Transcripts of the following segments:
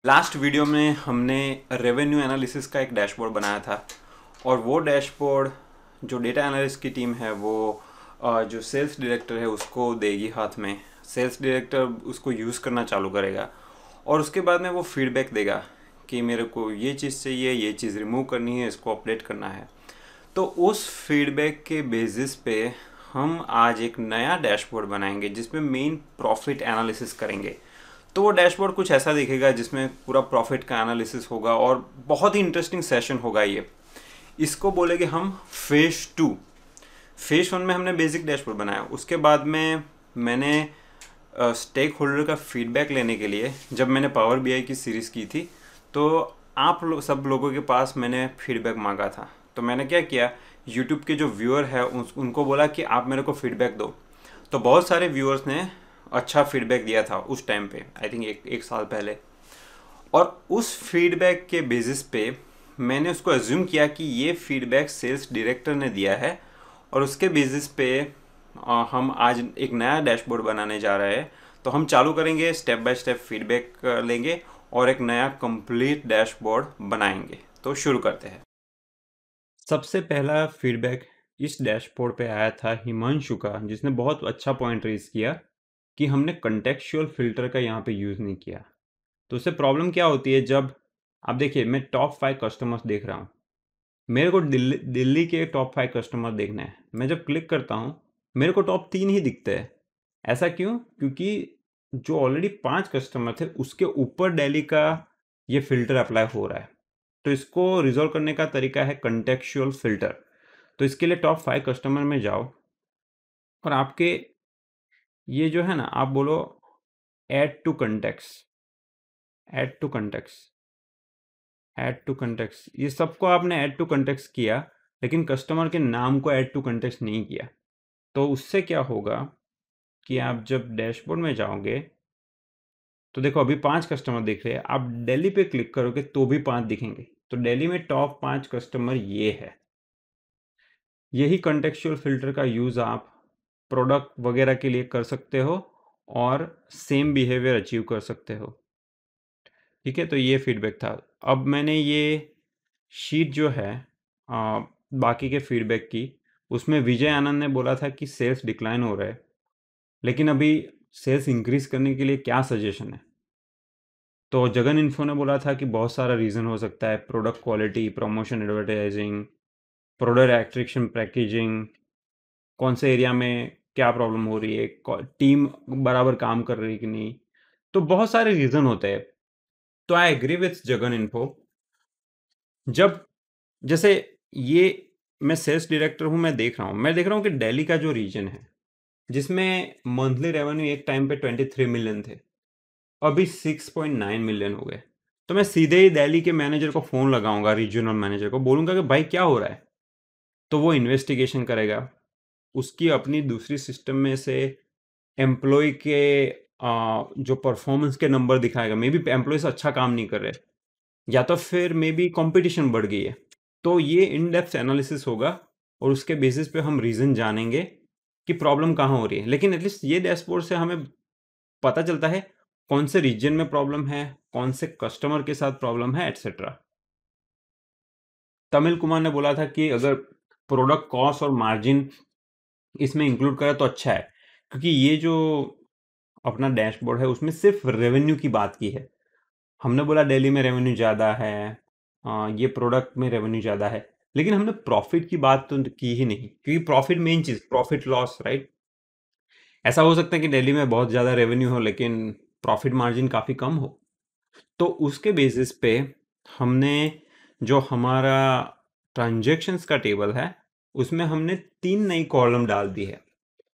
Last video में हमने revenue analysis का एक डैशबोर्ड बनाया था और वो डैशबोर्ड जो डेटा एनालिस्ट की टीम है वो जो सेल्स डायरेक्टर है उसको देगी हाथ में। सेल्स डायरेक्टर उसको यूज़ करना चालू करेगा और उसके बाद में वो फीडबैक देगा कि मेरे को ये चीज़ चाहिए, ये चीज़ रिमूव करनी है, इसको अपडेट करना है। तो उस फीडबैक के बेसिस पे हम आज एक नया डैशबोर्ड बनाएंगे जिसमें मेन प्रॉफिट एनालिसिस करेंगे। तो वो डैशबोर्ड कुछ ऐसा दिखेगा जिसमें पूरा प्रॉफिट का एनालिसिस होगा और बहुत ही इंटरेस्टिंग सेशन होगा ये। इसको बोलेंगे हम फेज 2। फेज 1 में हमने बेसिक डैशबोर्ड बनाया, उसके बाद में मैंने स्टेक होल्डर का फीडबैक लेने के लिए जब मैंने पावर बीआई की सीरीज़ की थी तो सब लोगों के पास मैंने फीडबैक मांगा था। तो मैंने क्या किया, यूट्यूब के जो व्यूअर है उनको बोला कि आप मेरे को फीडबैक दो। तो बहुत सारे व्यूअर्स ने अच्छा फीडबैक दिया था उस टाइम पे, आई थिंक एक साल पहले। और उस फीडबैक के बेसिस पे मैंने उसको एज्यूम किया कि ये फीडबैक सेल्स डायरेक्टर ने दिया है और उसके बेसिस पे हम आज एक नया डैशबोर्ड बनाने जा रहे हैं। तो हम चालू करेंगे, स्टेप बाय स्टेप फीडबैक लेंगे और एक नया कंप्लीट डैशबोर्ड बनाएंगे। तो शुरू करते हैं। सबसे पहला फीडबैक इस डैशबोर्ड पे आया था हिमांशु का, जिसने बहुत अच्छा पॉइंट रेज किया कि हमने कंटेक्चुअल फिल्टर का यहाँ पे यूज़ नहीं किया। तो उससे प्रॉब्लम क्या होती है, जब आप देखिए मैं टॉप 5 कस्टमर्स देख रहा हूँ, मेरे को दिल्ली के टॉप 5 कस्टमर देखना है। मैं जब क्लिक करता हूँ मेरे को टॉप 3 ही दिखते हैं। ऐसा क्यों? क्योंकि जो ऑलरेडी 5 कस्टमर थे उसके ऊपर दिल्ली का ये फिल्टर अप्लाई हो रहा है। तो इसको रिजॉल्व करने का तरीका है कंटेक्चुअल फिल्टर। तो इसके लिए टॉप 5 कस्टमर में जाओ और आपके ये जो है ना, आप बोलो add to context, add to context, add to context. ये सबको आपने ऐड टू कंटेक्स्ट किया लेकिन कस्टमर के नाम को ऐड टू कंटेक्स्ट नहीं किया। तो उससे क्या होगा कि आप जब डैशबोर्ड में जाओगे तो देखो अभी 5 कस्टमर दिख रहे हैं, आप दिल्ली पे क्लिक करोगे तो भी 5 दिखेंगे। तो दिल्ली में टॉप 5 कस्टमर ये है। यही कंटेक्चुअल फिल्टर का यूज़ आप प्रोडक्ट वगैरह के लिए कर सकते हो और सेम बिहेवियर अचीव कर सकते हो। ठीक है, तो ये फीडबैक था। अब मैंने ये शीट जो है बाकी के फीडबैक की, उसमें विजय आनंद ने बोला था कि सेल्स डिक्लाइन हो रहा है, लेकिन अभी सेल्स इंक्रीज करने के लिए क्या सजेशन है। तो जगन इन्फो ने बोला था कि बहुत सारा रीज़न हो सकता है, product quality, promotion, advertising, product attraction, packaging, कौन से एरिया में क्या प्रॉब्लम हो रही है, टीम बराबर काम कर रही है कि नहीं। तो बहुत सारे रीज़न होते हैं। तो I agree with Jagan info. जब जैसे ये मैं सेल्स डायरेक्टर हूँ, मैं देख रहा हूँ कि दिल्ली का जो रीजन है जिसमें मंथली रेवेन्यू एक टाइम पे 23 मिलियन थे, अभी 6.9 मिलियन हो गए। तो मैं सीधे ही दिल्ली के मैनेजर को फ़ोन लगाऊंगा, रीजनल मैनेजर को बोलूँगा कि भाई क्या हो रहा है। तो वो इन्वेस्टिगेशन करेगा, उसकी अपनी दूसरी सिस्टम में से एम्प्लॉय के जो परफॉर्मेंस के नंबर दिखाएगा। मे बी एम्प्लॉयज़ अच्छा काम नहीं कर रहे, या तो फिर मे बी कॉम्पिटिशन बढ़ गई है। तो ये इन डेप्थ एनालिसिस होगा और उसके बेसिस पे हम रीज़न जानेंगे कि प्रॉब्लम कहाँ हो रही है। लेकिन एटलीस्ट ये डैशबोर्ड से हमें पता चलता है कौन से रीजन में प्रॉब्लम है, कौन से कस्टमर के साथ प्रॉब्लम है, एटसेट्रा। तमिल कुमार ने बोला था कि अगर प्रोडक्ट कॉस्ट और मार्जिन इसमें इंक्लूड करा तो अच्छा है, क्योंकि ये जो अपना डैशबोर्ड है उसमें सिर्फ रेवेन्यू की बात की है। हमने बोला दिल्ली में रेवेन्यू ज़्यादा है, ये प्रोडक्ट में रेवेन्यू ज़्यादा है, लेकिन हमने प्रॉफिट की बात तो की ही नहीं, क्योंकि प्रॉफिट मेन चीज़, प्रॉफिट लॉस, राइट। ऐसा हो सकता है कि दिल्ली में बहुत ज़्यादा रेवेन्यू हो लेकिन प्रॉफिट मार्जिन काफ़ी कम हो। तो उसके बेसिस पे हमने जो हमारा ट्रांजैक्शंस का टेबल है उसमें हमने 3 नई कॉलम डाल दी है।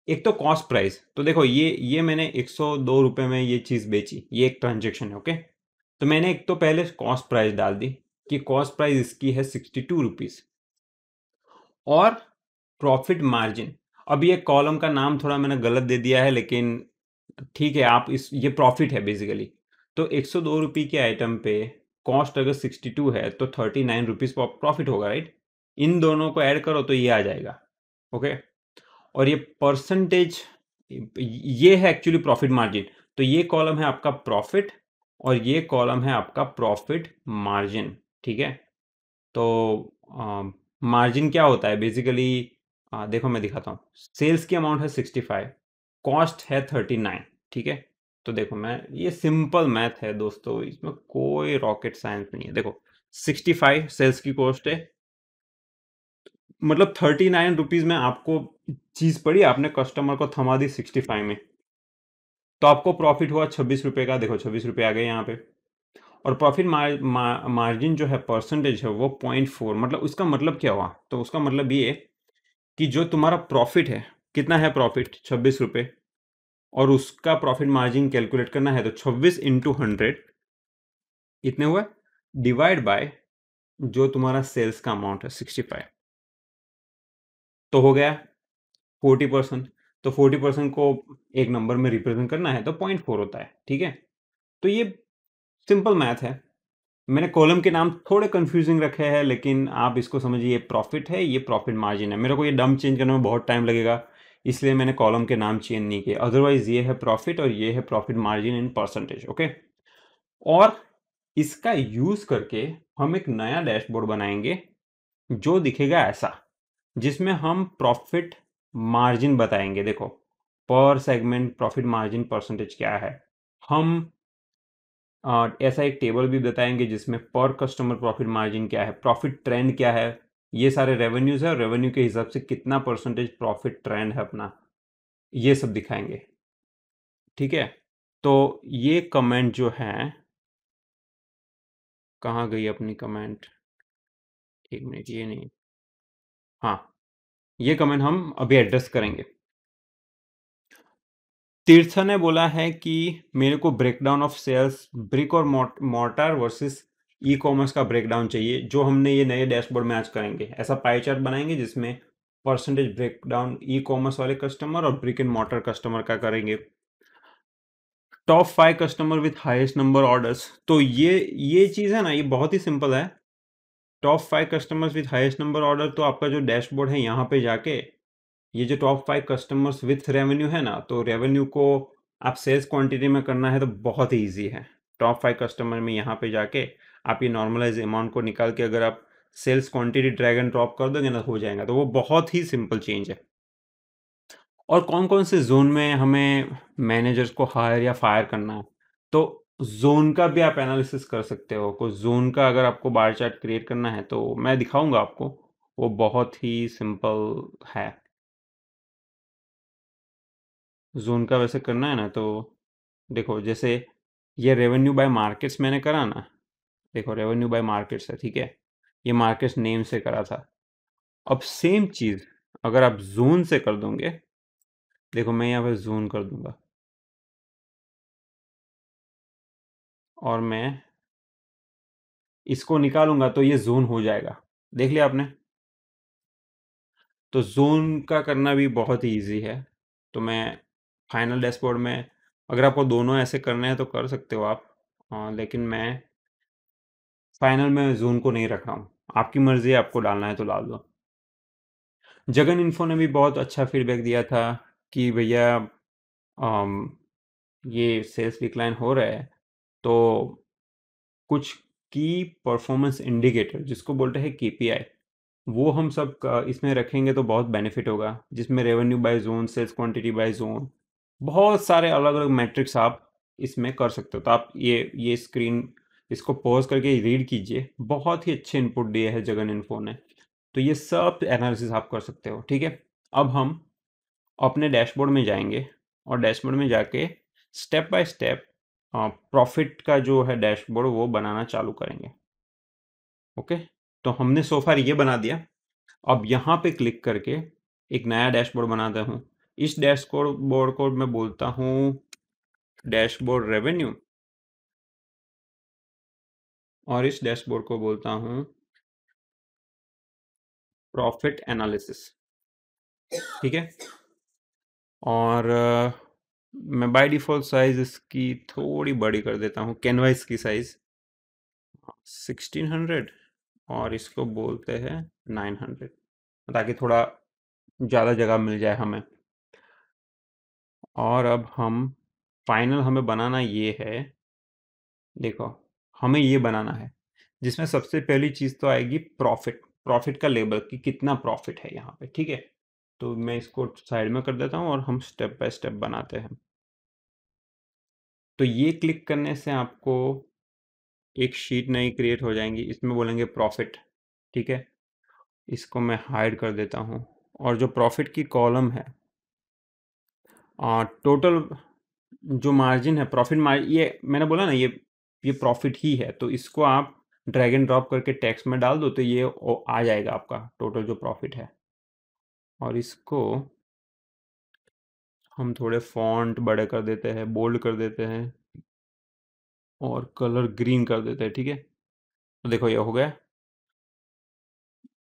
एक तो कॉस्ट प्राइस। तो देखो ये मैंने 102 रुपये में ये चीज़ बेची, ये एक ट्रांजैक्शन है, ओके। तो मैंने एक तो पहले कॉस्ट प्राइस डाल दी कि कॉस्ट प्राइस इसकी है 62 रुपीज़। और प्रॉफिट मार्जिन, अब ये कॉलम का नाम थोड़ा मैंने गलत दे दिया है लेकिन ठीक है, आप इस ये प्रॉफिट है बेसिकली। तो 102 रुपये के आइटम पे कॉस्ट अगर 62 है तो 39 रुपीज़ प्रॉफिट होगा, राइट। इन दोनों को ऐड करो तो ये आ जाएगा, ओके। और ये परसेंटेज, ये है एक्चुअली प्रॉफिट मार्जिन। तो ये कॉलम है आपका प्रॉफिट और ये कॉलम है आपका प्रॉफिट मार्जिन। ठीक है, तो मार्जिन क्या होता है बेसिकली? देखो मैं दिखाता हूँ। सेल्स की अमाउंट है 65, कॉस्ट है 39। ठीक है, तो देखो मैं, ये सिंपल मैथ है दोस्तों, इसमें कोई रॉकेट साइंस नहीं है। देखो 65 सेल्स की कॉस्ट है, मतलब 39 रुपीज में आपको चीज पड़ी, आपने कस्टमर को थमा दी 65 में, तो आपको प्रॉफिट हुआ 26 रुपए का। देखो 26 रुपए आ गए यहाँ पे। और प्रॉफिट मार्जिन जो है, परसेंटेज है, वो 0.4। मतलब उसका मतलब क्या हुआ? तो उसका मतलब ये कि जो तुम्हारा प्रॉफिट है, कितना है प्रॉफिट? 26 रुपए। और उसका प्रॉफिट मार्जिन कैलकुलेट करना है, तो 26 × 100 इतने हुए, डिवाइड बाय जो तुम्हारा सेल्स का अमाउंट है 65, तो हो गया 40%। तो 40% को एक नंबर में रिप्रेजेंट करना है तो 0.4 होता है। ठीक है, तो ये सिंपल मैथ है। मैंने कॉलम के नाम थोड़े कंफ्यूजिंग रखे हैं, लेकिन आप इसको समझिए, ये प्रॉफिट है, ये प्रॉफिट मार्जिन है। मेरे को ये डम चेंज करने में बहुत टाइम लगेगा, इसलिए मैंने कॉलम के नाम चेंज नहीं किए। अदरवाइज ये है प्रॉफिट और ये है profit margin in percentage. Okay, और इसका यूज करके हम एक नया डैशबोर्ड बनाएंगे जो दिखेगा ऐसा, जिसमें हम प्रॉफिट मार्जिन बताएंगे। देखो, पर सेगमेंट प्रॉफिट मार्जिन परसेंटेज क्या है, हम ऐसा एक टेबल भी बताएंगे जिसमें पर कस्टमर प्रॉफिट मार्जिन क्या है, प्रॉफिट ट्रेंड क्या है, ये सारे रेवेन्यूज है और रेवेन्यू के हिसाब से कितना परसेंटेज प्रॉफिट ट्रेंड है अपना, ये सब दिखाएंगे। ठीक है, तो ये कमेंट जो है, कहाँ गई अपनी कमेंट? एक मिनट, ये नहीं, हाँ, ये कमेंट हम अभी एड्रेस करेंगे। तीर्थ ने बोला है कि मेरे को ब्रेकडाउन ऑफ सेल्स ब्रिक और मोर्टार वर्सेस ई कॉमर्स का ब्रेकडाउन चाहिए, जो हमने ये नए डैशबोर्ड में आज करेंगे। ऐसा पाई चार्ट बनाएंगे जिसमें परसेंटेज ब्रेकडाउन ई कॉमर्स वाले कस्टमर और ब्रिक एंड मोर्टार कस्टमर का करेंगे। Top 5 customer with highest number orders, तो ये चीज़ है ना, ये बहुत ही सिंपल है। Top 5 customers with highest number order, तो आपका जो डैशबोर्ड है यहाँ पे जाके, ये जो टॉप 5 कस्टमर्स विथ रेवेन्यू है ना, तो रेवेन्यू को आप सेल्स क्वांटिटी में करना है तो बहुत ही ईजी है। टॉप 5 कस्टमर में यहाँ पे जाके आप ये नॉर्मलाइज अमाउंट को निकाल के अगर आप sales quantity drag and drop कर दोगे ना, हो जाएगा। तो वो बहुत ही सिंपल चेंज है। और कौन कौन से जोन में हमें मैनेजर्स को हायर या फायर करना है, तो जोन का भी आप एनालिसिस कर सकते हो। कोई जोन का अगर आपको बार चार्ट क्रिएट करना है तो मैं दिखाऊंगा आपको, वो बहुत ही सिंपल है। जोन का वैसे करना है ना, तो देखो, जैसे ये रेवेन्यू बाय मार्केट्स मैंने करा ना, देखो रेवेन्यू बाय मार्केट्स है। ठीक है, ये मार्केट्स नेम से करा था। अब सेम चीज़ अगर आप जोन से कर दोगे, देखो मैं यहाँ पे जोन कर दूंगा और मैं इसको निकालूंगा तो ये जोन हो जाएगा। देख लिया आपने? तो जोन का करना भी बहुत ही ईजी है। तो मैं फाइनल डैशबोर्ड में, अगर आपको दोनों ऐसे करने हैं तो कर सकते हो आप, लेकिन मैं फाइनल में जोन को नहीं रख रहा हूँ। आपकी मर्जी है, आपको डालना है तो डाल दो। जगन इन्फो ने भी बहुत अच्छा फीडबैक दिया था कि भैया अम, ये सेल्स डिक्लाइन हो रहा है, तो कुछ की परफॉर्मेंस इंडिकेटर जिसको बोलते हैं केपीआई, वो हम सब इसमें रखेंगे तो बहुत बेनिफिट होगा, जिसमें revenue by zone, sales quantity by zone, बहुत सारे अलग अलग मैट्रिक्स आप इसमें कर सकते हो। तो आप ये स्क्रीन, इसको पॉज करके रीड कीजिए, बहुत ही अच्छे इनपुट दिए हैं जगन इन्फो ने। तो ये सब एनालिसिस आप कर सकते हो। ठीक है, अब हम अपने डैशबोर्ड में जाएंगे और डैशबोर्ड में जाके स्टेप बाय स्टेप प्रॉफिट का जो है डैशबोर्ड वो बनाना चालू करेंगे। ओके, तो हमने सोफार ये बना दिया। अब यहाँ पे क्लिक करके एक नया डैशबोर्ड बनाता हूँ। इस डैशबोर्ड को मैं बोलता हूँ डैशबोर्ड रेवेन्यू, और इस डैशबोर्ड को बोलता हूँ प्रॉफिट एनालिसिस। ठीक है, और मैं बाय डिफ़ॉल्ट साइज इसकी थोड़ी बड़ी कर देता हूँ, कैनवास की साइज 1600, और इसको बोलते हैं 900, ताकि थोड़ा ज़्यादा जगह मिल जाए हमें। और अब हम फाइनल हमें बनाना ये है, देखो हमें ये बनाना है जिसमें सबसे पहली चीज़ तो आएगी प्रॉफिट, प्रॉफिट का लेबल कि कितना प्रॉफिट है यहाँ पे, ठीक है। तो मैं इसको साइड में कर देता हूँ और हम स्टेप बाय स्टेप बनाते हैं। तो ये क्लिक करने से आपको एक शीट नई क्रिएट हो जाएंगी, इसमें बोलेंगे प्रॉफिट, ठीक है। इसको मैं हाइड कर देता हूँ। और जो प्रॉफिट की कॉलम है, टोटल जो मार्जिन है, प्रॉफिट मार्जिन, ये मैंने बोला ना, ये प्रॉफिट ही है, तो इसको आप ड्रैग एंड ड्रॉप करके टेक्स्ट में डाल दो तो ये आ जाएगा आपका टोटल जो प्रॉफिट है। और इसको हम थोड़े फॉन्ट बड़े कर देते हैं, बोल्ड कर देते हैं और कलर ग्रीन कर देते हैं, ठीक है। तो देखो ये हो गया।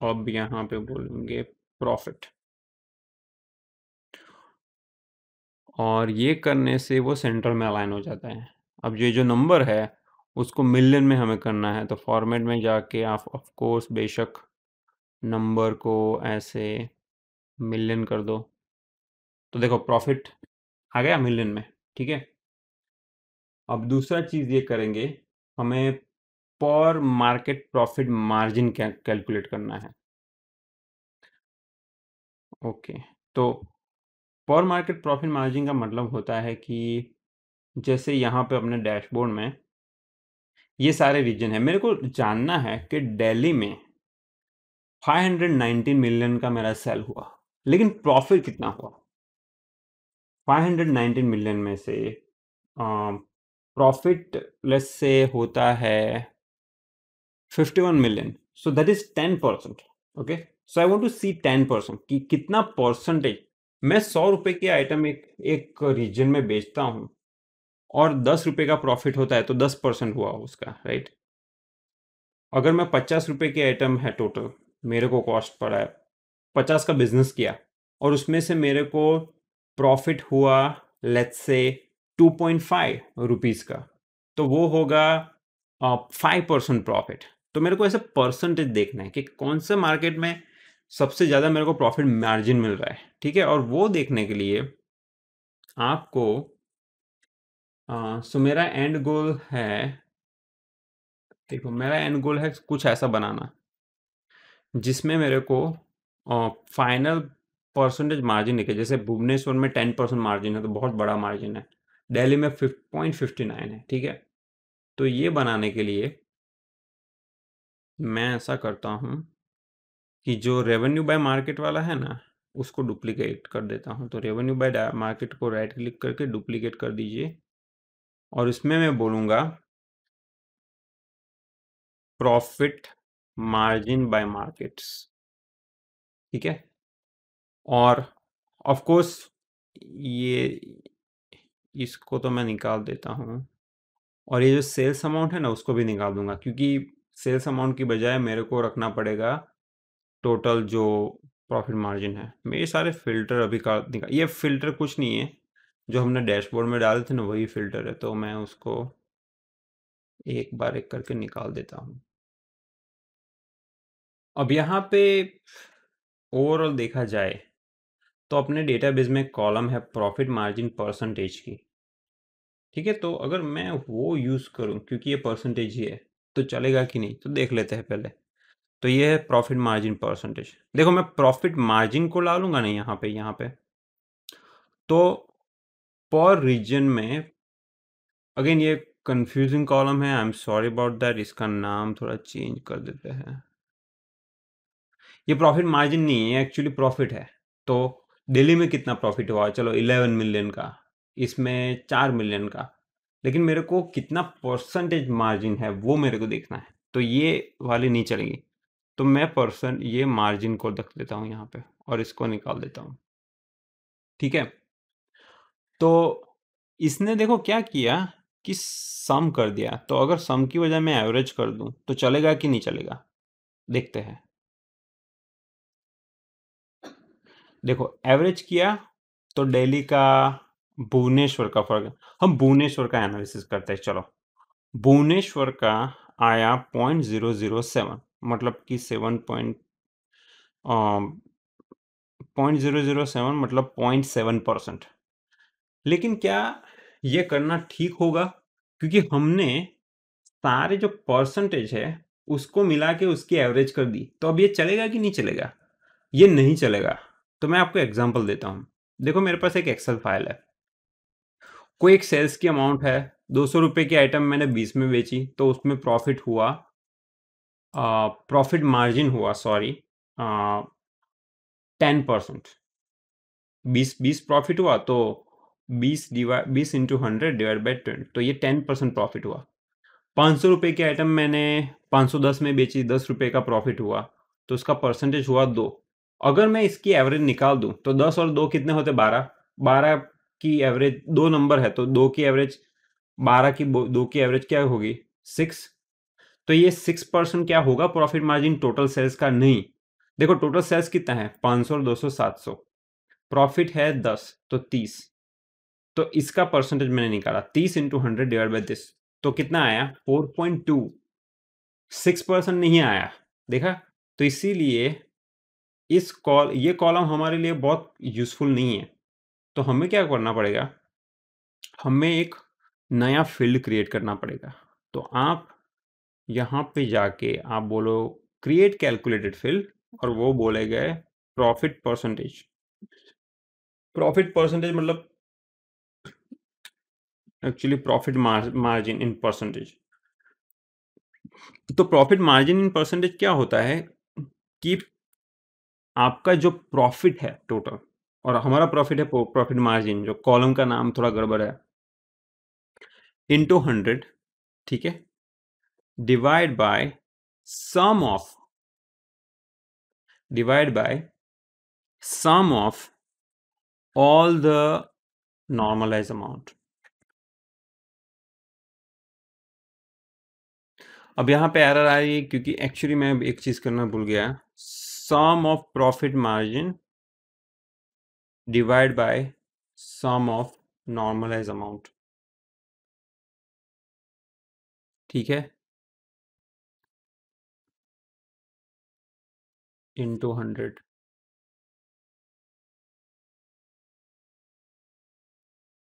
अब यहाँ पे बोलेंगे प्रॉफिट, और ये करने से वो सेंटर में अलाइन हो जाता है। अब ये जो नंबर है उसको मिलियन में हमें करना है, तो फॉर्मेट में जाके आप ऑफ कोर्स बेशक नंबर को ऐसे मिलियन कर दो। तो देखो प्रॉफिट आ गया मिलियन में, ठीक है। अब दूसरा चीज़ ये करेंगे, हमें पर मार्केट प्रॉफिट मार्जिन कैलकुलेट करना है। ओके, तो पर मार्केट प्रॉफिट मार्जिन का मतलब होता है कि जैसे यहाँ पे अपने डैशबोर्ड में ये सारे रीजन है, मेरे को जानना है कि दिल्ली में 519 मिलियन का मेरा सेल हुआ, लेकिन प्रॉफिट कितना हुआ। 519 मिलियन में से प्रॉफिट लेस से होता है 51 million, so that is 10%। Okay, so I want to see 10% कि कितना परसेंटेज। मैं 100 रुपए की आइटम एक रीजन में बेचता हूँ और 10 रुपए का प्रॉफिट होता है, तो 10% हुआ उसका, राइट। अगर मैं 50 रुपए की आइटम है टोटल, मेरे को कॉस्ट पड़ा है 50 का बिजनेस किया, और उसमें से मेरे को प्रॉफिट हुआ लेट्स से 2.5 रुपीज़ का, तो वो होगा 5% प्रॉफिट। तो मेरे को ऐसे परसेंटेज देखना है कि कौन से मार्केट में सबसे ज़्यादा मेरे को प्रॉफिट मार्जिन मिल रहा है, ठीक है। और वो देखने के लिए आपको सो मेरा एंड गोल है, देखो मेरा एंड गोल है कुछ ऐसा बनाना जिसमें मेरे को फाइनल परसेंटेज मार्जिन निकले। जैसे भुवनेश्वर में 10% मार्जिन है, तो बहुत बड़ा मार्जिन है। दिल्ली में 5.59 है, ठीक है। तो ये बनाने के लिए मैं ऐसा करता हूँ कि जो रेवेन्यू बाय मार्केट वाला है ना, उसको डुप्लीकेट कर देता हूँ। तो रेवेन्यू बाय मार्केट को राइट क्लिक करके डुप्लीकेट कर दीजिए, और इसमें मैं बोलूँगा प्रॉफिट मार्जिन बाय मार्केट्स, ठीक है। और ऑफ कोर्स ये, इसको तो मैं निकाल देता हूँ, और ये जो सेल्स अमाउंट है ना उसको भी निकाल दूंगा, क्योंकि सेल्स अमाउंट की बजाय मेरे को रखना पड़ेगा टोटल जो प्रॉफिट मार्जिन है। मेरे सारे फिल्टर अभी का निकाल, ये फिल्टर कुछ नहीं है, जो हमने डैशबोर्ड में डाले थे ना वही फिल्टर है, तो मैं उसको एक बार एक करके निकाल देता हूँ। अब यहाँ पे ओवरऑल देखा जाए तो अपने डेटाबेस में कॉलम है प्रॉफिट मार्जिन परसेंटेज की, ठीक है। तो अगर मैं वो यूज़ करूँ, क्योंकि ये परसेंटेज ही है, तो चलेगा कि नहीं, तो देख लेते हैं पहले। तो ये है प्रॉफिट मार्जिन परसेंटेज। देखो मैं प्रॉफिट मार्जिन को डालूंगा नहीं यहाँ पे तो पर रीजन में, अगेन ये कंफ्यूजिंग कॉलम है, I am sorry about that, इसका नाम थोड़ा चेंज कर देते हैं। ये प्रॉफिट मार्जिन नहीं है, एक्चुअली प्रॉफिट है। तो दिल्ली में कितना प्रॉफिट हुआ, चलो 11 मिलियन का, इसमें 4 मिलियन का, लेकिन मेरे को कितना परसेंटेज मार्जिन है वो मेरे को देखना है, तो ये वाली नहीं चलेगी। तो मैं ये मार्जिन को रख देता हूँ यहाँ पे और इसको निकाल देता हूँ, ठीक है। तो इसने देखो क्या किया कि सम कर दिया, तो अगर सम की वजह मैं एवरेज कर दूं तो चलेगा कि नहीं चलेगा, देखते हैं। देखो एवरेज किया तो दिल्ली का भुवनेश्वर का फर्क, हम भुवनेश्वर का एनालिसिस करते हैं, चलो। भुवनेश्वर का आया 0.007, मतलब कि 0.007 मतलब 0.7%। लेकिन क्या ये करना ठीक होगा, क्योंकि हमने सारे जो परसेंटेज है उसको मिला के उसकी एवरेज कर दी, तो अब ये चलेगा कि नहीं चलेगा? ये नहीं चलेगा। तो मैं आपको एग्जांपल देता हूँ। देखो मेरे पास एक एक्सेल फाइल है, कोई एक सेल्स की अमाउंट है, 200 रुपये की आइटम मैंने 20 में बेची, तो उसमें प्रॉफिट हुआ, प्रॉफिट मार्जिन हुआ, सॉरी, 10%। 20 प्रॉफिट हुआ, तो 20 इंटू 100 डिवाइड बाई 20, तो ये 10% प्रॉफिट हुआ। 500 रुपये की आइटम मैंने 510 में बेची, 10 रुपये का प्रॉफिट हुआ, तो उसका परसेंटेज हुआ 2। अगर मैं इसकी एवरेज निकाल दूं तो 10 और 2 कितने होते? 12। 12 की एवरेज, दो नंबर है तो 2 की एवरेज, 12 की 2 की एवरेज क्या होगी? 6। तो ये 6% क्या होगा प्रॉफिट मार्जिन टोटल सेल्स का? नहीं। देखो टोटल सेल्स कितना है? 500 और 200 700, प्रॉफिट है 10, तो 30। तो इसका परसेंटेज मैंने निकाला 30 इंटू 100 डिवाइड बाई 10, तो कितना आया? 4.2। 6% नहीं आया, देखा? तो इसीलिए ये कॉलम हमारे लिए बहुत यूजफुल नहीं है। तो हमें क्या करना पड़ेगा? हमें एक नया फील्ड क्रिएट करना पड़ेगा। तो आप यहाँ पे जाके आप बोलो क्रिएट कैलकुलेटेड फील्ड, और वो बोले गए प्रॉफिट परसेंटेज। प्रॉफिट परसेंटेज मतलब actually profit margin in percentage. तो प्रॉफिट मार्जिन इन परसेंटेज क्या होता है कि आपका जो प्रॉफिट है टोटल, और हमारा प्रॉफिट है प्रॉफिट मार्जिन, जो कॉलम का नाम थोड़ा गड़बड़ है, इनटू 100, ठीक है, divide by sum of, divide by sum of all the normalize amount. अब यहाँ पे एरर आ रही है क्योंकि एक्चुअली मैं एक चीज करना भूल गया। Sum of profit margin divide by sum of normalise amount, ठीक है, इनटू 100।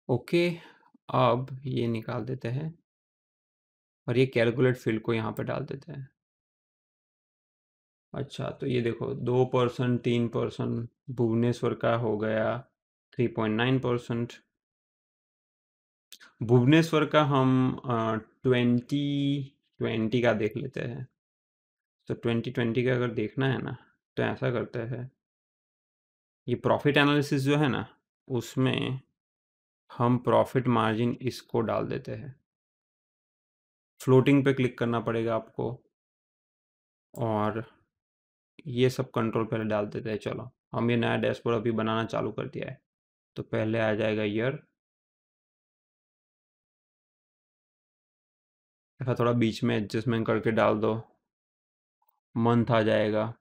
ओके, अब ये निकाल देते हैं और ये कैलकुलेट फील्ड को यहाँ पे डाल देते हैं। अच्छा, तो ये देखो 2%, 3%, भुवनेश्वर का हो गया 3.9%। भुवनेश्वर का हम 2020 का देख लेते हैं। तो 2020 का अगर देखना है ना, तो ऐसा करते हैं, ये प्रॉफिट एनालिसिस जो है ना, उसमें हम प्रॉफिट मार्जिन इसको डाल देते हैं। फ्लोटिंग पे क्लिक करना पड़ेगा आपको, और ये सब कंट्रोल पहले डाल देते हैं। चलो, हम ये नया डैशबोर्ड अभी बनाना चालू कर दिया है, तो पहले आ जाएगा ईयर, ऐसा थोड़ा बीच में एडजस्टमेंट करके डाल दो, मंथ आ जाएगा,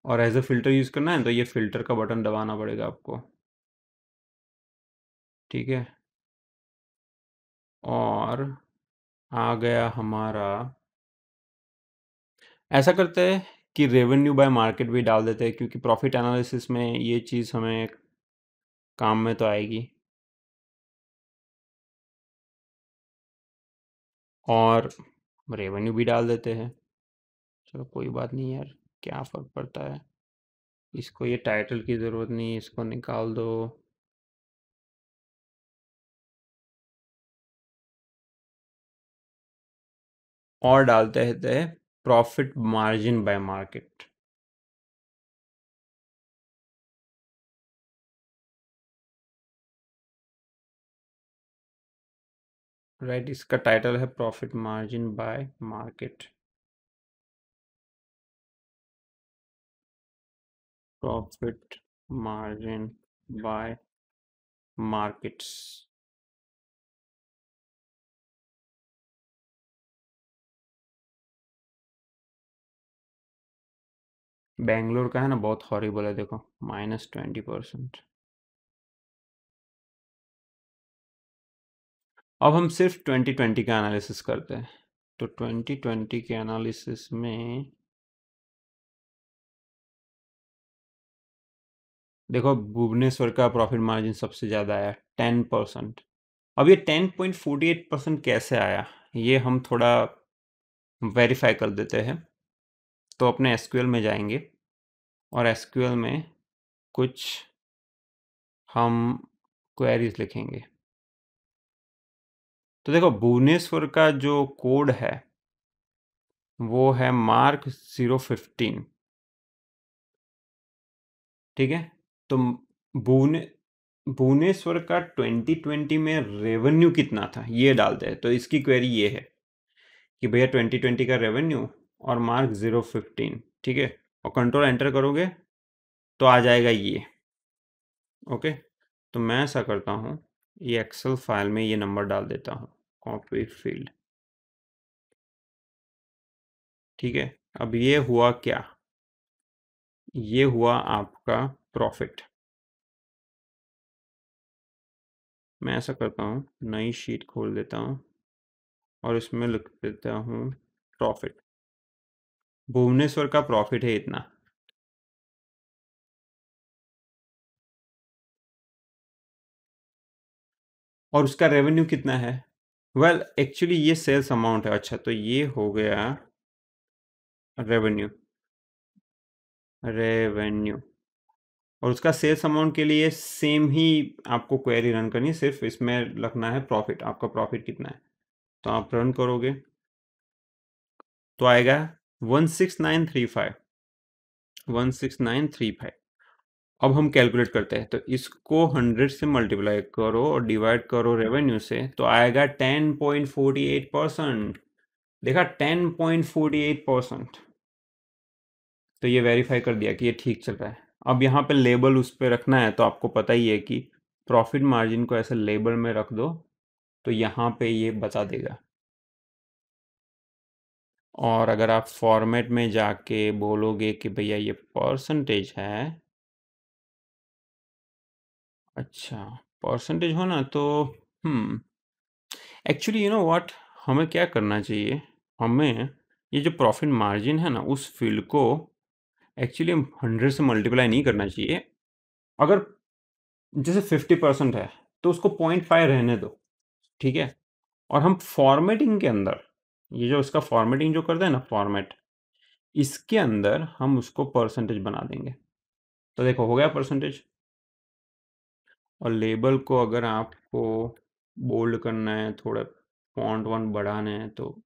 और एज अ फिल्टर यूज़ करना है तो ये फिल्टर का बटन दबाना पड़ेगा आपको, ठीक है। और आ गया हमारा, ऐसा करते हैं कि रेवेन्यू बाय मार्केट भी डाल देते हैं, क्योंकि प्रॉफिट एनालिसिस में ये चीज़ हमें काम में तो आएगी। और रेवेन्यू भी डाल देते हैं। चलो कोई बात नहीं यार, क्या फ़र्क पड़ता है। इसको ये टाइटल की ज़रूरत नहीं, इसको निकाल दो। और डालते हैं profit margin bye market. Right, इसका टाइटल है profit margin bye market. Profit margin bye markets. Bangalore का है ना, बहुत हॉरिबल है, देखो -20%। अब हम सिर्फ 2020 का एनालिसिस करते हैं। तो 2020 के एनालिसिस में देखो, भुवनेश्वर का प्रॉफिट मार्जिन सबसे ज़्यादा आया 10%। अब ये 10.48% कैसे आया, ये हम थोड़ा वेरीफाई कर देते हैं। तो अपने एसक्यूएल में जाएंगे और एसक्यूएल में कुछ हम क्वेरीज लिखेंगे। तो देखो, भुवनेश्वर का जो कोड है वो है मार्क 015, ठीक है। तो भुवनेश्वर का 2020 में रेवेन्यू कितना था ये डालते हैं। तो इसकी क्वेरी ये है कि भैया 2020 का रेवेन्यू और मार्क 015, ठीक है। और कंट्रोल एंटर करोगे तो आ जाएगा ये, ओके। तो मैं ऐसा करता हूँ, ये एक्सेल फाइल में ये नंबर डाल देता हूँ, कॉपी फील्ड, ठीक है। अब ये हुआ क्या, ये हुआ आपका प्रॉफिट। मैं ऐसा करता हूँ, नई शीट खोल देता हूँ और इसमें लिख देता हूँ प्रॉफिट। भुवनेश्वर का प्रॉफिट है इतना। और उसका रेवेन्यू कितना है, वेल एक्चुअली ये सेल्स अमाउंट है। अच्छा, तो ये हो गया रेवेन्यू, रेवेन्यू। और उसका सेल्स अमाउंट के लिए सेम ही आपको क्वेरी रन करनी है, सिर्फ इसमें रखना है प्रॉफिट, आपका प्रॉफिट कितना है। तो आप रन करोगे तो आएगा 16935, 16935। अब हम कैलकुलेट करते हैं, तो इसको 100 से मल्टीप्लाई करो और डिवाइड करो रेवेन्यू से, तो आएगा 10.48%। देखा, 10.48%। तो ये वेरीफाई कर दिया कि ये ठीक चल रहा है। अब यहाँ पे लेबल उस पर रखना है, तो आपको पता ही है कि प्रॉफिट मार्जिन को ऐसे लेबल में रख दो तो यहाँ पे ये बता देगा। और अगर आप फॉर्मेट में जाके बोलोगे कि भैया ये परसेंटेज है, अच्छा परसेंटेज हो ना, तो एक्चुअली यू नो व्हाट, हमें क्या करना चाहिए, हमें ये जो प्रॉफिट मार्जिन है ना, उस फील्ड को एक्चुअली 100 से मल्टीप्लाई नहीं करना चाहिए। अगर जैसे 50% है तो उसको 0.5 रहने दो, ठीक है। और हम फॉर्मेटिंग के अंदर, ये जो इसका फॉर्मेटिंग जो करते हैं ना, फॉर्मेट, इसके अंदर हम उसको परसेंटेज बना देंगे। तो देखो हो गया परसेंटेज। और लेबल को अगर आपको बोल्ड करना है, थोड़ा फॉन्ट वॉन्ट बढ़ाने हैं, तो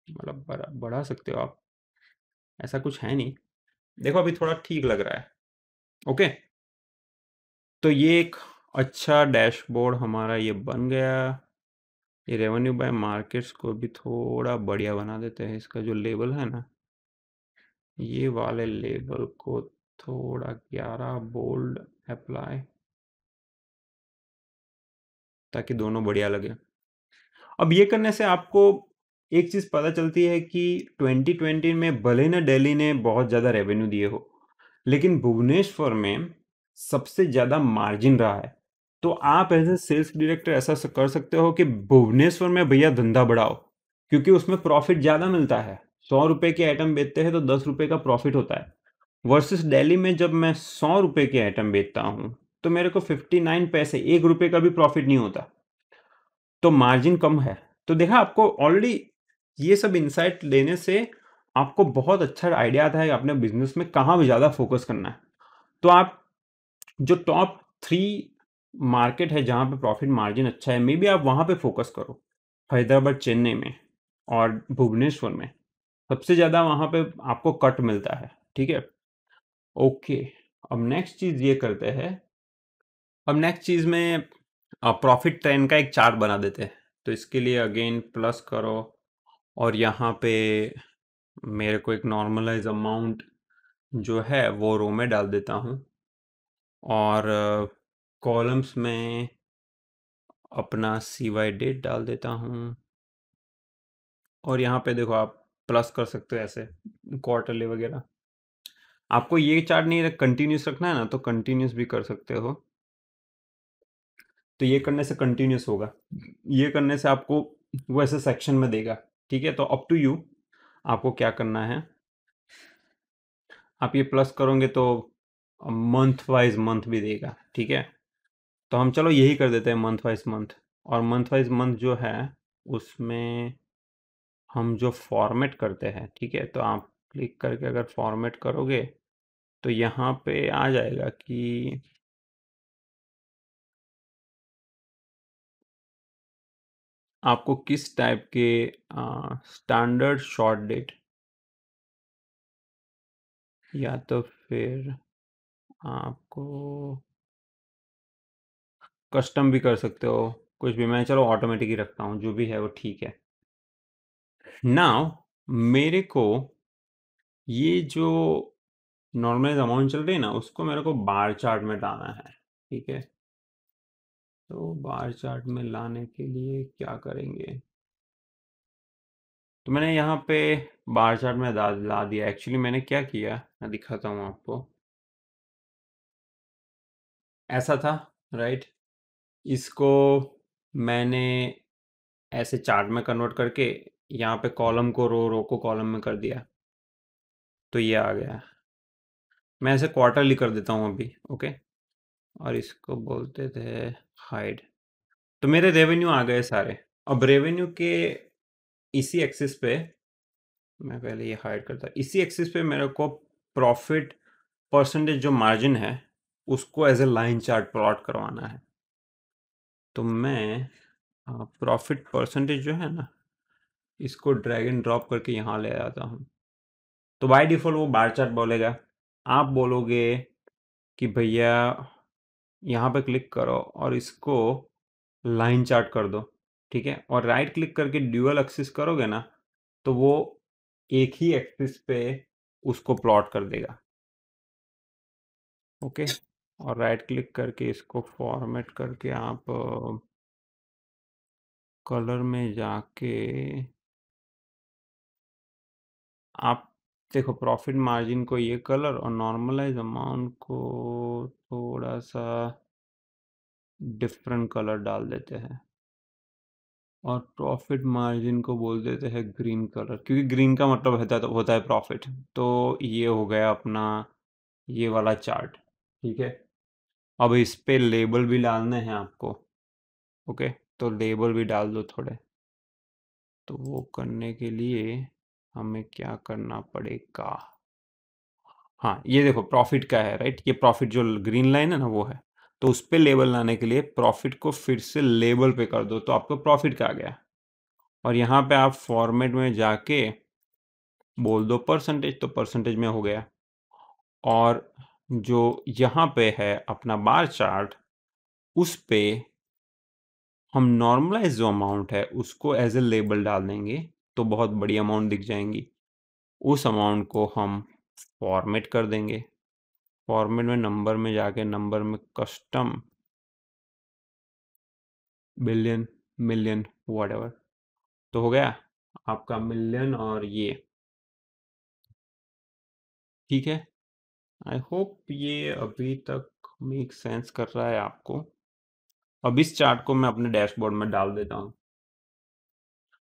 मतलब बढ़ा सकते हो आप, ऐसा कुछ है नहीं। देखो अभी थोड़ा ठीक लग रहा है, ओके। तो ये एक अच्छा डैशबोर्ड हमारा ये बन गया। ये रेवेन्यू बाय मार्केट्स को भी थोड़ा बढ़िया बना देते हैं। इसका जो लेबल है ना, ये वाले लेबल को थोड़ा 11 बोल्ड अप्लाई, ताकि दोनों बढ़िया लगे। अब ये करने से आपको एक चीज़ पता चलती है कि 2020 में भले ना दिल्ली ने बहुत ज़्यादा रेवेन्यू दिए हो, लेकिन भुवनेश्वर में सबसे ज़्यादा मार्जिन रहा है। तो आप एज ए सेल्स डायरेक्टर ऐसा कर सकते हो कि भुवनेश्वर में भैया धंधा बढ़ाओ, क्योंकि उसमें प्रॉफिट ज़्यादा मिलता है। 100 रुपए के आइटम बेचते हैं तो 10 रुपए का प्रॉफिट होता है, वर्सेस दिल्ली में जब मैं 100 रुपए के आइटम बेचता हूँ तो मेरे को 59 पैसे, 1 रुपए का भी प्रॉफिट नहीं होता। तो मार्जिन कम है। तो देखा, आपको ऑलरेडी ये सब इंसाइट लेने से आपको बहुत अच्छा आइडिया आता है कि अपने बिजनेस में कहाँ भी ज़्यादा फोकस करना है। तो आप जो टॉप 3 मार्केट है जहाँ पे प्रॉफिट मार्जिन अच्छा है, मे बी आप वहाँ पे फोकस करो। हैदराबाद, चेन्नई में और भुवनेश्वर में सबसे ज़्यादा वहाँ पे आपको कट मिलता है, ठीक है। ओके, अब नेक्स्ट चीज़ ये करते हैं। अब नेक्स्ट चीज़ में प्रॉफिट ट्रेंड का एक चार्ट बना देते हैं। तो इसके लिए अगेन प्लस करो और यहाँ पे मेरे को एक नॉर्मलाइज अमाउंट जो है वो रो में डाल देता हूँ, और कॉलम्स में अपना CY डेट डाल देता हूँ। और यहाँ पे देखो, आप प्लस कर सकते हो ऐसे क्वार्टरली वगैरह। आपको ये चार्ट नहीं कंटिन्यूस रखना है ना, तो कंटिन्यूस भी कर सकते हो। तो ये करने से कंटिन्यूस होगा, ये करने से आपको वो ऐसे सेक्शन में देगा, ठीक है। तो अप टू यू, आपको क्या करना है। आप ये प्लस करोगे तो मंथ वाइज मंथ भी देगा, ठीक है। तो हम चलो यही कर देते हैं, मंथ वाइज मंथ। और मंथ वाइज मंथ जो है उसमें हम जो फॉर्मेट करते हैं, ठीक है, तो आप क्लिक करके अगर फॉर्मेट करोगे तो यहाँ पे आ जाएगा कि आपको किस टाइप के स्टैंडर्ड शॉर्ट डेट या तो फिर आपको कस्टम भी कर सकते हो, कुछ भी। मैं चलो ऑटोमेटिक ही रखता हूँ, जो भी है वो ठीक है। नाउ मेरे को ये जो नॉर्मलाइज अमाउंट चल रही है ना, उसको मेरे को बार चार्ट में डालना है, ठीक है। तो बार चार्ट में लाने के लिए क्या करेंगे, तो मैंने यहाँ पे बार चार्ट में ला दिया। एक्चुअली मैंने क्या किया, मैं दिखाता हूँ आपको। ऐसा था, राइट। इसको मैंने ऐसे चार्ट में कन्वर्ट करके यहाँ पे कॉलम को रो को कॉलम में कर दिया, तो ये आ गया। मैं ऐसे क्वार्टरली कर देता हूँ अभी, ओके। और इसको बोलते थे हाइड। तो मेरे रेवेन्यू आ गए सारे। अब रेवेन्यू के इसी एक्सिस पे, मैं पहले ये हाइड करता, इसी एक्सिस पे मेरे को प्रॉफिट परसेंटेज जो मार्जिन है उसको as a line chart plot करवाना है। तो मैं प्रॉफिट परसेंटेज जो है ना, इसको ड्रैग एंड ड्रॉप करके यहाँ ले आता हूँ। तो बाय डिफ़ॉल्ट वो बार चार्ट बोलेगा। आप बोलोगे कि भैया यहाँ पे क्लिक करो और इसको लाइन चार्ट कर दो, ठीक है। और राइट क्लिक करके ड्यूअल एक्सिस करोगे ना, तो वो एक ही एक्सिस पे उसको प्लॉट कर देगा, ओके। और राइट क्लिक करके इसको फॉर्मेट करके आप कलर में जाके आप देखो प्रॉफिट मार्जिन को ये कलर और नॉर्मलाइज अमाउंट को थोड़ा सा डिफरेंट कलर डाल देते हैं, और प्रॉफिट मार्जिन को बोल देते हैं ग्रीन कलर, क्योंकि ग्रीन का मतलब होता है प्रॉफिट। तो ये हो गया अपना ये वाला चार्ट, ठीक है। अब इस पे लेबल भी डालने हैं आपको, ओके। तो लेबल भी डाल दो थोड़े। तो वो करने के लिए हमें क्या करना पड़ेगा, हाँ ये देखो प्रॉफिट का है, राइट। ये प्रॉफिट जो ग्रीन लाइन है ना वो है। तो उस पे लेबल लाने के लिए प्रॉफिट को फिर से लेबल पे कर दो, तो आपको प्रॉफिट का आ गया। और यहाँ पे आप फॉर्मेट में जाके बोल दो परसेंटेज, तो परसेंटेज में हो गया। और जो यहाँ पे है अपना बार चार्ट, उस पे हम नॉर्मलाइज जो अमाउंट है उसको एज ए लेबल डाल देंगे, तो बहुत बड़ी अमाउंट दिख जाएंगी। उस अमाउंट को हम फॉर्मेट कर देंगे। फॉर्मेट में नंबर में जाके नंबर में कस्टम बिलियन मिलियन व्हाटएवर, तो हो गया आपका मिलियन और ये, ठीक है। आई होप ये अभी तक मेक सेंस कर रहा है आपको। अब इस चार्ट को मैं अपने डैशबोर्ड में डाल देता हूँ।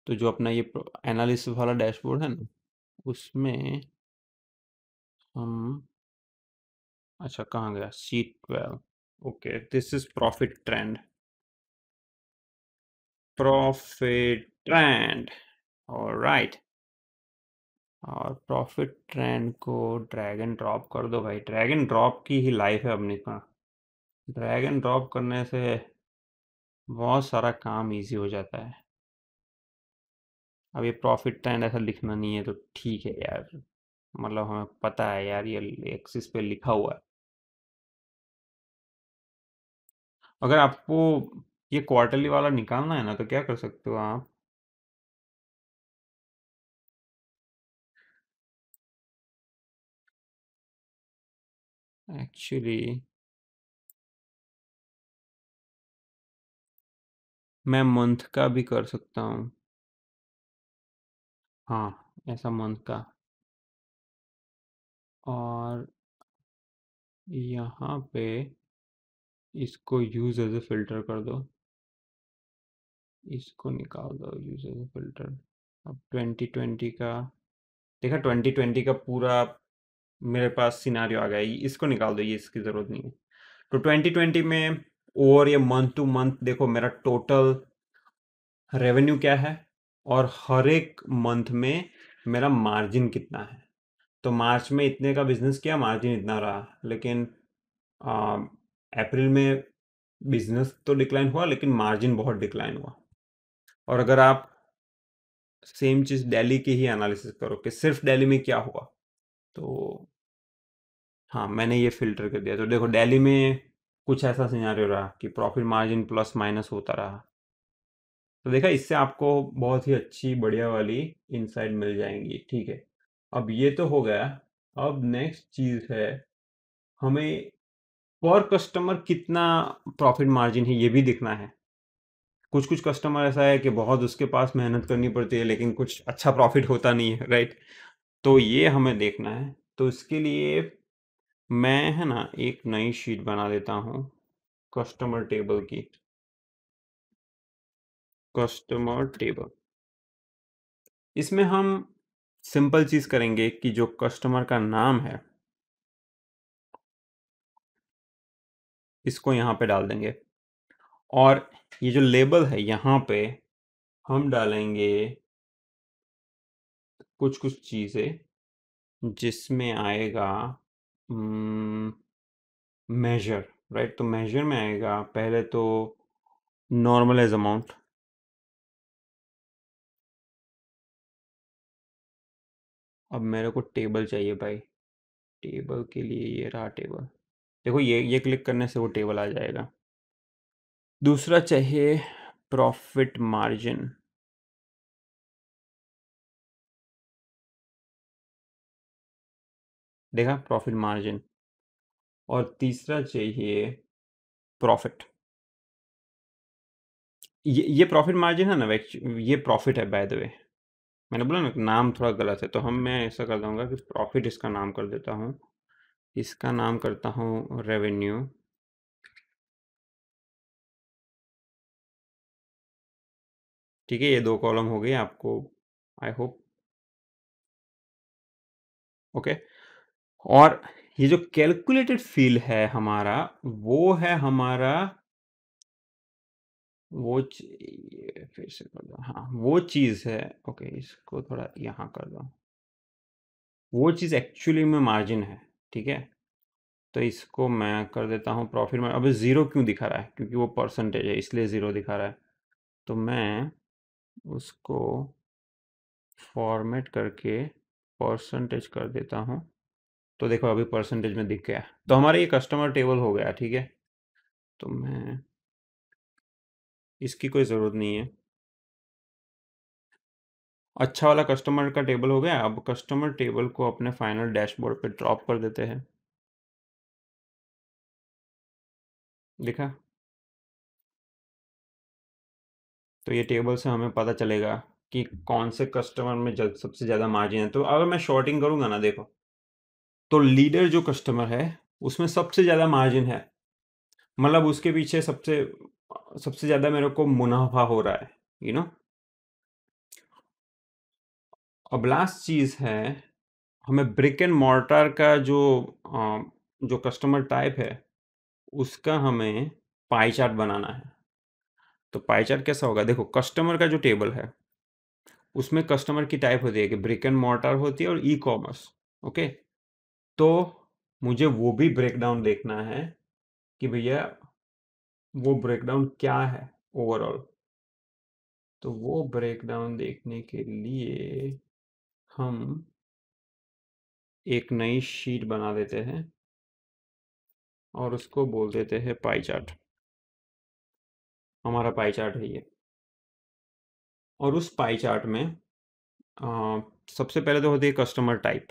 तो जो अपना ये एनालिसिस वाला डैशबोर्ड है ना, उसमें हम, अच्छा कहाँ गया, sheet 12, okay. This is profit trend, profit trend, alright. और प्रॉफिट ट्रेंड को ड्रैग एंड ड्रॉप कर दो भाई, ड्रैग एंड ड्रॉप की ही लाइफ है अपनी का। ड्रैग एंड ड्रॉप करने से बहुत सारा काम इजी हो जाता है। अब ये प्रॉफिट ट्रेंड ऐसा लिखना नहीं है तो ठीक है यार, मतलब हमें पता है यार ये एक्सिस पे लिखा हुआ है। अगर आपको ये क्वार्टरली वाला निकालना है ना, तो क्या कर सकते हो आप, एक्चुअली मैं मंथ का भी कर सकता हूँ, हाँ ऐसा मंथ का। और यहाँ पे इसको यूज एज ए फिल्टर कर दो, इसको निकाल दो यूज एज ए फिल्टर। अब 2020 का देखा, 2020 का पूरा मेरे पास सिनारियो आ गया, इसको निकाल दो, ये इसकी ज़रूरत नहीं है। तो 2020 में और ये मंथ टू मंथ देखो मेरा टोटल रेवेन्यू क्या है और हर एक मंथ में मेरा मार्जिन कितना है। तो मार्च में इतने का बिजनेस किया, मार्जिन इतना रहा, लेकिन अप्रैल में बिजनेस तो डिक्लाइन हुआ लेकिन मार्जिन बहुत डिक्लाइन हुआ। और अगर आप सेम चीज़ दिल्ली की ही एनालिसिस करो कि सिर्फ दिल्ली में क्या हुआ, तो हाँ मैंने ये फिल्टर कर दिया। तो देखो दिल्ली में कुछ ऐसा सिनेरियो रहा कि प्रॉफिट मार्जिन प्लस माइनस होता रहा। तो देखा, इससे आपको बहुत ही अच्छी बढ़िया वाली इनसाइट मिल जाएंगी। ठीक है, अब ये तो हो गया। अब नेक्स्ट चीज़ है, हमें पर कस्टमर कितना प्रॉफिट मार्जिन है ये भी दिखना है। कुछ कुछ कस्टमर ऐसा है कि बहुत उसके पास मेहनत करनी पड़ती है लेकिन कुछ अच्छा प्रॉफिट होता नहीं है, राइट। तो ये हमें देखना है। तो इसके लिए मैं है ना एक नई शीट बना देता हूँ कस्टमर टेबल की। कस्टमर टेबल, इसमें हम सिंपल चीज़ करेंगे कि जो कस्टमर का नाम है इसको यहाँ पे डाल देंगे, और ये जो लेबल है यहाँ पे हम डालेंगे कुछ कुछ चीज़ें जिसमें आएगा मेजर, राइट। तो मेजर में आएगा पहले तो नॉर्मलाइज अमाउंट। अब मेरे को टेबल चाहिए भाई, टेबल के लिए ये रहा टेबल। देखो ये क्लिक करने से वो टेबल आ जाएगा। दूसरा चाहिए प्रॉफिट मार्जिन, देखा प्रॉफिट मार्जिन। और तीसरा चाहिए प्रॉफिट। ये प्रॉफिट मार्जिन है ना, ये प्रॉफिट है बाय द वे। मैंने बोला ना नाम थोड़ा गलत है, तो मैं ऐसा कर दूंगा कि प्रॉफिट इसका नाम कर देता हूँ, इसका नाम करता हूँ रेवेन्यू। ठीक है, ये दो कॉलम हो गए आपको, आई होप। ओके, और ये जो कैलकुलेटेड फील है हमारा, वो है हमारा फिर से कर दो, हाँ वो चीज़ है। ओके, इसको थोड़ा यहाँ कर दो। वो चीज़ एक्चुअली में मार्जिन है, ठीक है। तो इसको मैं कर देता हूँ प्रॉफिट में। अबे ज़ीरो क्यों दिखा रहा है? क्योंकि वो परसेंटेज है इसलिए ज़ीरो दिखा रहा है। तो मैं उसको फॉर्मेट करके परसेंटेज कर देता हूँ। तो देखो अभी परसेंटेज में दिख गया। तो हमारा ये कस्टमर टेबल हो गया, ठीक है। तो मैं इसकी कोई ज़रूरत नहीं है। अच्छा वाला कस्टमर का टेबल हो गया। अब कस्टमर टेबल को अपने फाइनल डैशबोर्ड पे ड्रॉप कर देते हैं। देखा, तो ये टेबल से हमें पता चलेगा कि कौन से कस्टमर में सबसे ज़्यादा मार्जिन है। तो अगर मैं शॉर्टिंग करूँगा ना, देखो तो लीडर जो कस्टमर है उसमें सबसे ज़्यादा मार्जिन है, मतलब उसके पीछे सबसे सबसे ज़्यादा मेरे को मुनाफा हो रहा है, यू नो। अब लास्ट चीज़ है, हमें ब्रिक एंड मॉर्टार का जो कस्टमर टाइप है उसका हमें पाई चार्ट बनाना है। तो पाई चार्ट कैसा होगा? देखो कस्टमर का जो टेबल है उसमें कस्टमर की टाइप होती है कि ब्रिक एंड मॉर्टार होती है और ई कॉमर्स। ओके, तो मुझे वो भी ब्रेकडाउन देखना है कि भैया वो ब्रेकडाउन क्या है ओवरऑल। तो वो ब्रेकडाउन देखने के लिए हम एक नई शीट बना देते हैं और उसको बोल देते हैं पाई चार्ट। हमारा पाई चार्ट है ये। और उस पाई चार्ट में सबसे पहले तो होती है कस्टमर टाइप।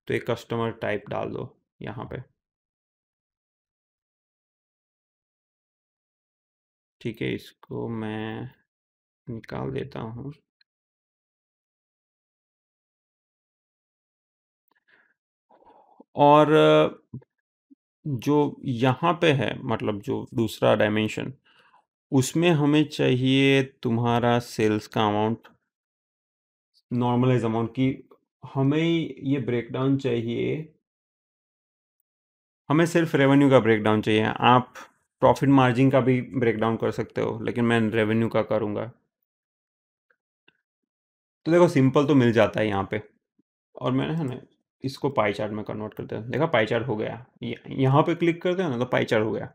तो एक कस्टमर टाइप डाल दो यहाँ पे। ठीक है, इसको मैं निकाल देता हूँ। और जो यहाँ पे है, मतलब जो दूसरा डायमेंशन, उसमें हमें चाहिए तुम्हारा सेल्स का अमाउंट, नॉर्मलाइज अमाउंट की। हमें ये ब्रेकडाउन चाहिए, हमें सिर्फ रेवेन्यू का ब्रेकडाउन चाहिए। आप प्रॉफिट मार्जिन का भी ब्रेक डाउन कर सकते हो, लेकिन मैं रेवेन्यू का करूँगा। तो देखो सिंपल तो मिल जाता है यहाँ पे। और मैंने है ना इसको पाई चार्ट में कन्वर्ट करते हैं, देखा पाई चार्ट हो गया। यहाँ पे क्लिक करते हैं ना तो पाई चार्ट हो गया।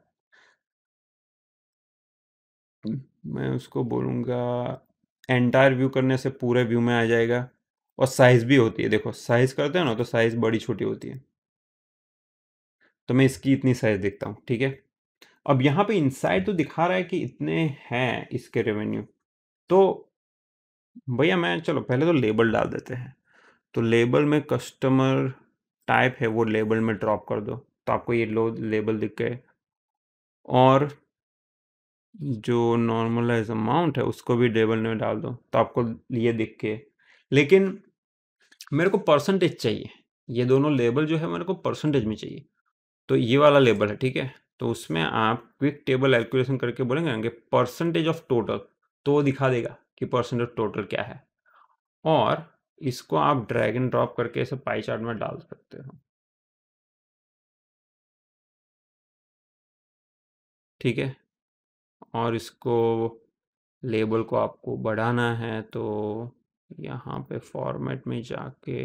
मैं उसको बोलूँगा एंटायर व्यू करने से पूरे व्यू में आ जाएगा। और साइज़ भी होती है, देखो साइज़ करते हैं ना तो साइज़ बड़ी छोटी होती है। तो मैं इसकी इतनी साइज़ देखता हूँ, ठीक है। अब यहाँ पे इनसाइड तो दिखा रहा है कि इतने हैं इसके रेवेन्यू। तो भैया मैं चलो पहले तो लेबल डाल देते हैं। तो लेबल में कस्टमर टाइप है वो लेबल में ड्रॉप कर दो, तो आपको ये लो लेबल दिख गए। और जो नॉर्मलाइज अमाउंट है उसको भी लेबल में डाल दो, तो आपको ये दिख के। लेकिन मेरे को परसेंटेज चाहिए, ये दोनों लेबल जो है मेरे को परसेंटेज में चाहिए। तो ये वाला लेबल है, ठीक है। तो उसमें आप क्विक टेबल कैलकुलेशन करके बोलेंगे ना कि परसेंटेज ऑफ टोटल, तो वो दिखा देगा कि परसेंटेज ऑफ टोटल क्या है। और इसको आप ड्रैग एंड ड्रॉप करके ऐसे पाई चार्ट में डाल सकते हो, ठीक है। और इसको लेबल को आपको बढ़ाना है तो यहाँ पे फॉर्मेट में जाके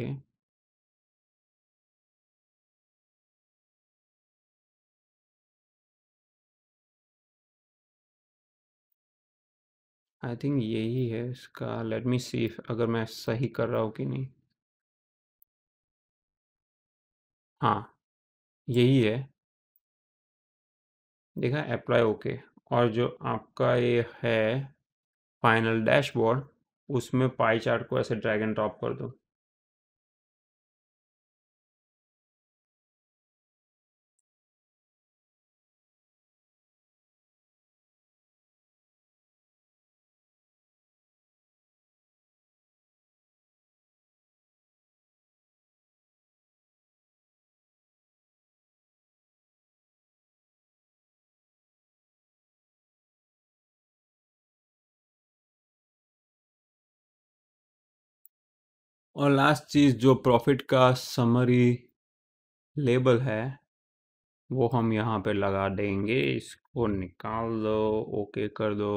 आई थिंक यही है इसका। लेट मी सी अगर मैं सही कर रहा हूँ कि नहीं। हाँ यही है, देखा अप्लाई ओके। और जो आपका ये है फाइनल डैशबोर्ड, उसमें पाई चार्ट को ऐसे ड्रैग एंड ड्रॉप कर दो। और लास्ट चीज़ जो प्रॉफिट का समरी लेबल है वो हम यहाँ पे लगा देंगे। इसको निकाल दो, ओके कर दो।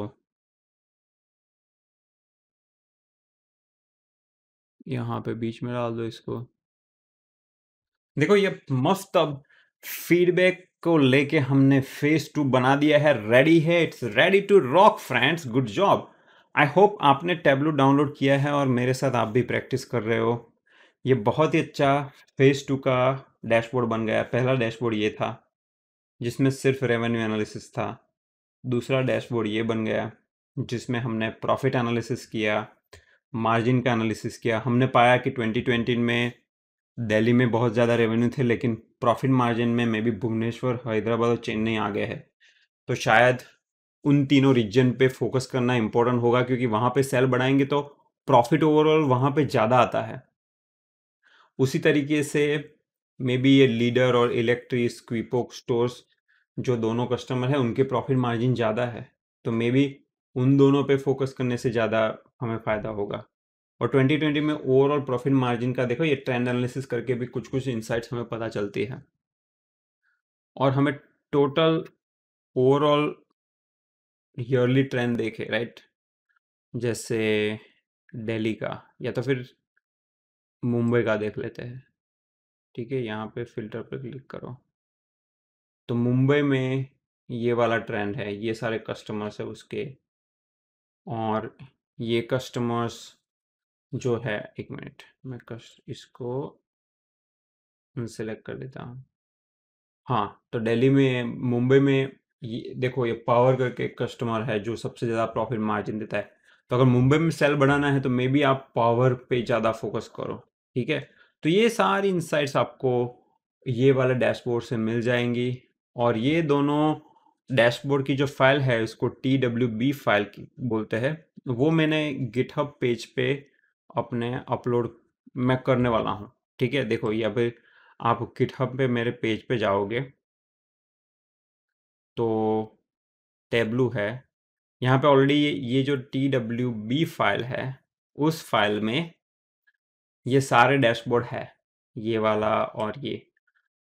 यहाँ पे बीच में डाल दो इसको। देखो ये मस्त अब फीडबैक को लेके हमने फेज 2 बना दिया है, रेडी है, it's ready to rock friends, good job. I hope आपने टैबलू डाउनलोड किया है और मेरे साथ आप भी प्रैक्टिस कर रहे हो। ये बहुत ही अच्छा फेज 2 का डैशबोर्ड बन गया। पहला डैशबोर्ड ये था जिसमें सिर्फ रेवेन्यू एनालिसिस था। दूसरा डैशबोर्ड ये बन गया जिसमें हमने प्रॉफिट एनालिसिस किया, मार्जिन का एनालिसिस किया। हमने पाया कि 2020 में दिल्ली में बहुत ज़्यादा रेवेन्यू थे, लेकिन प्रॉफिट मार्जिन में मे बी भुवनेश्वर, हैदराबाद और चेन्नई आ गए हैं। तो शायद उन तीनों रीजन पे फोकस करना इंपॉर्टेंट होगा, क्योंकि वहाँ पे सेल बढ़ाएंगे तो प्रॉफिट ओवरऑल वहाँ पे ज़्यादा आता है। उसी तरीके से मे बी ये लीडर और इलेक्ट्री स्क्वीपोक स्टोर्स जो दोनों कस्टमर हैं उनके प्रॉफिट मार्जिन ज़्यादा है, तो मे बी उन दोनों पे फोकस करने से ज़्यादा हमें फ़ायदा होगा। और 2020 में ओवरऑल प्रॉफिट मार्जिन का देखो, ये ट्रेंड एनालिसिस करके भी कुछ कुछ इंसाइट्स हमें पता चलती है। और हमें टोटल ओवरऑल ईयरली ट्रेंड देखे, राइट। जैसे दिल्ली का या तो फिर मुंबई का देख लेते हैं, ठीक है। यहाँ पे फिल्टर पे क्लिक करो तो मुंबई में ये वाला ट्रेंड है, ये सारे कस्टमर्स है उसके। और ये कस्टमर्स जो है, एक मिनट मैं इसको सेलेक्ट कर देता हूँ। हाँ तो दिल्ली में, मुंबई में ये देखो, ये पावर करके एक कस्टमर है जो सबसे ज़्यादा प्रॉफिट मार्जिन देता है। तो अगर मुंबई में सेल बढ़ाना है तो मे बी आप पावर पे ज़्यादा फोकस करो, ठीक है। तो ये सारी इंसाइट्स आपको ये वाले डैशबोर्ड से मिल जाएंगी। और ये दोनों डैशबोर्ड की जो फाइल है उसको TWB फाइल की बोलते हैं। वो मैंने गिटहब पेज पे अपने अपलोड मैं करने वाला हूँ, ठीक है। देखो यहाँ पे आप गिटहब पे मेरे पेज पे जाओगे तो टेबलू है। यहाँ पे ऑलरेडी ये जो TWB फाइल है, उस फाइल में ये सारे डैशबोर्ड है, ये वाला और ये।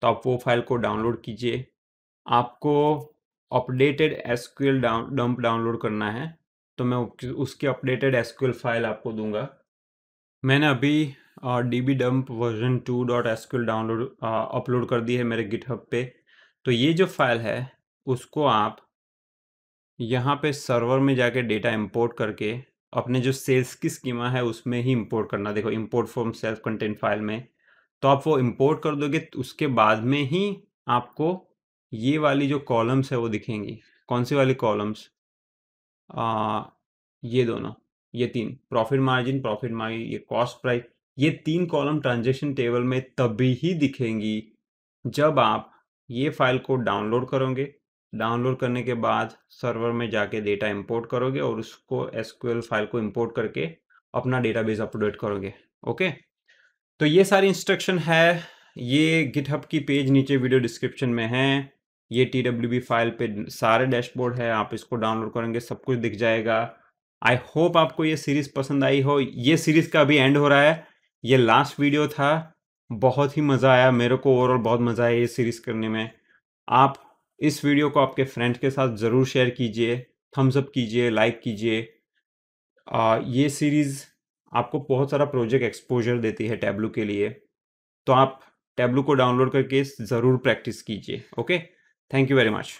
तो आप वो फाइल को डाउनलोड कीजिए। आपको अपडेटेड एसक्यूएल डंप डाउनलोड करना है, तो मैं उसकी अपडेटेड एसक्यूएल फाइल आपको दूंगा। मैंने अभी db dump version 2.sql download upload कर दी है मेरे गिटहब पे। तो ये जो फाइल है उसको आप यहाँ पे सर्वर में जाके डेटा इंपोर्ट करके अपने जो सेल्स की स्कीमा है उसमें ही इंपोर्ट करना। देखो import from self content file में, तो आप वो इंपोर्ट कर दोगे तो उसके बाद में ही आपको ये वाली जो कॉलम्स है वो दिखेंगी। कौन सी वाली कॉलम्स? ये दोनों, ये तीन, प्रॉफिट मार्जिन, ये कॉस्ट प्राइस, ये तीन कॉलम ट्रांजैक्शन टेबल में तभी ही दिखेंगी जब आप ये फाइल को डाउनलोड करोगे। डाउनलोड करने के बाद सर्वर में जाके डेटा इंपोर्ट करोगे और उसको एसक्यूएल फाइल को इंपोर्ट करके अपना डेटाबेस अपडेट करोगे। ओके, तो ये सारी इंस्ट्रक्शन है, ये गिटहब की पेज नीचे वीडियो डिस्क्रिप्शन में है। ये TWB फाइल पे सारे डैशबोर्ड है, आप इसको डाउनलोड करेंगे सब कुछ दिख जाएगा। आई होप आपको ये सीरीज़ पसंद आई हो। ये सीरीज़ का अभी एंड हो रहा है, ये लास्ट वीडियो था। बहुत ही मज़ा आया मेरे को, ओवरऑल बहुत मज़ा आया ये सीरीज़ करने में। आप इस वीडियो को आपके फ्रेंड्स के साथ ज़रूर शेयर कीजिए, थम्स अप कीजिए, लाइक कीजिए। ये सीरीज़ आपको बहुत सारा प्रोजेक्ट एक्सपोजर देती है टैब्लू के लिए, तो आप टैब्लू को डाउनलोड करके ज़रूर प्रैक्टिस कीजिए। Okay, thank you very much.